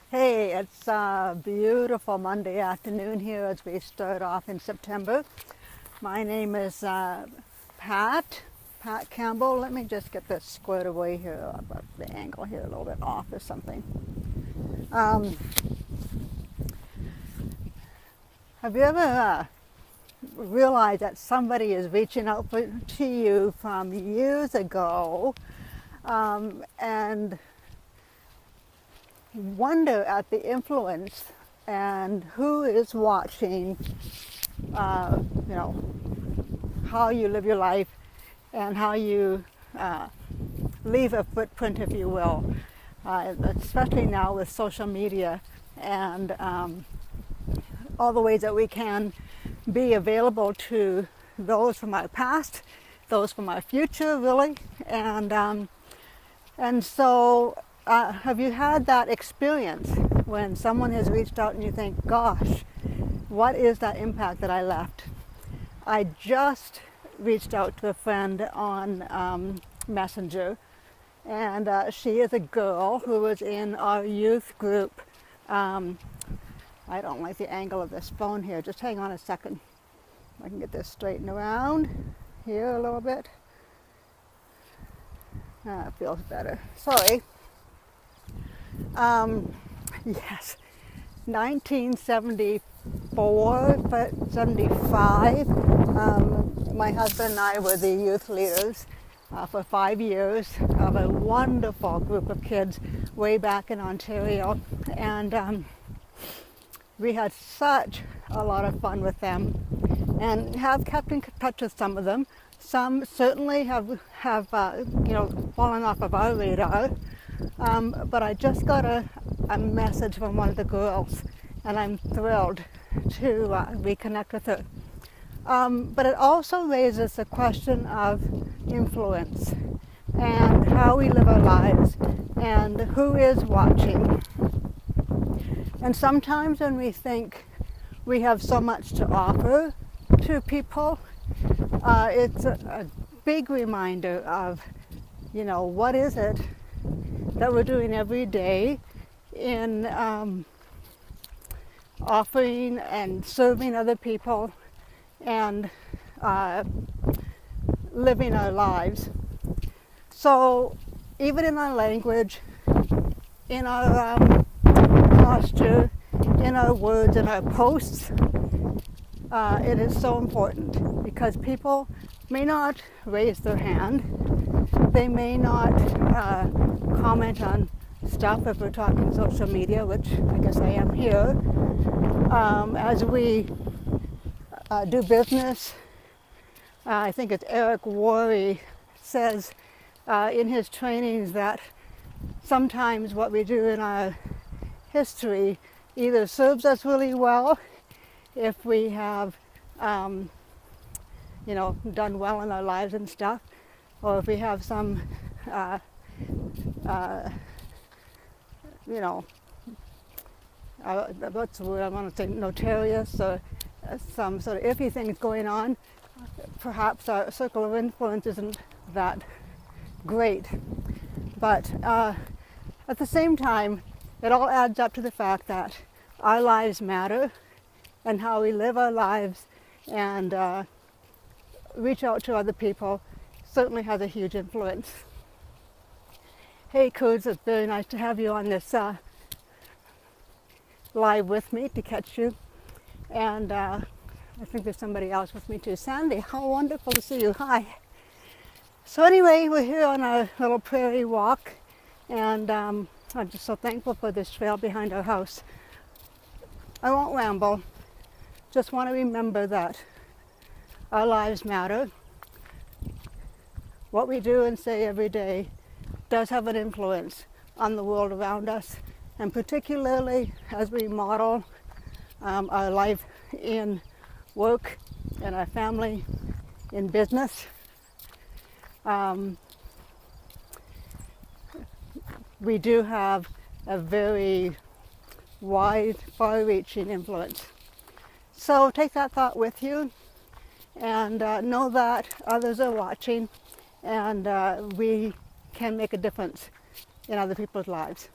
Hey, it's a beautiful Monday afternoon here as we start off in September. My name is Pat Campbell. Let me just get this squared away here. I've got the angle here a little bit off or something. Um, have you ever realized that somebody is reaching out to you from years ago and wonder at the influence and who is watching, you know, how you live your life and how you leave a footprint, if you will, especially now with social media and all the ways that we can be available to those from our past, those from our future, really, and so. Have you had that experience when someone has reached out and you think, gosh, what is that impact that I left? I just reached out to a friend on Messenger, and she is a girl who was in our youth group. I don't like the angle of this phone here. Just hang on a second. I can get this straightened around here a little bit. It feels better. Sorry. Yes, 1974, 75. My husband and I were the youth leaders for 5 years of a wonderful group of kids way back in Ontario, and we had such a lot of fun with them, and have kept in touch with some of them. Some certainly have fallen off of our radar. But I just got a message from one of the girls, and I'm thrilled to reconnect with her. But it also raises the question of influence and how we live our lives and who is watching. And sometimes when we think we have so much to offer to people, it's a big reminder of, what is it that we're doing every day in offering and serving other people and living our lives. So even in our language, in our posture, in our words, in our posts, it is so important because people may not raise their hand. They may not comment on stuff if we're talking social media, which I guess I am here. As we do business, I think it's Eric Worre says in his trainings that sometimes what we do in our history either serves us really well if we have done well in our lives and stuff, or if we have some what's the word I want to say, notarious, or some sort of iffy things going on, perhaps our circle of influence isn't that great. But at the same time, it all adds up to the fact that our lives matter, and how we live our lives and reach out to other people certainly has a huge influence. Hey Coos, it's very nice to have you on this live with me, to catch you. And I think there's somebody else with me too. Sandy, how wonderful to see you. Hi. So anyway, we're here on our little prairie walk, and I'm just so thankful for this trail behind our house. I won't ramble. Just want to remember that our lives matter. What we do and say every day does have an influence on the world around us, and particularly as we model our life in work, in our family, in business. We do have a very wide, far-reaching influence. So take that thought with you, and know that others are watching, and we can make a difference in other people's lives.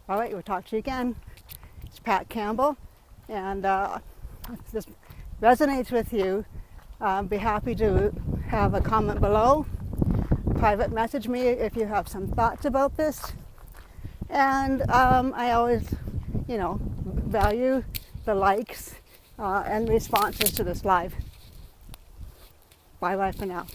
All right, we'll talk to you again. It's Pat Campbell, and if this resonates with you, be happy to have a comment below. Private message me if you have some thoughts about this. And I always, value the likes and responses to this live. Bye-bye for now.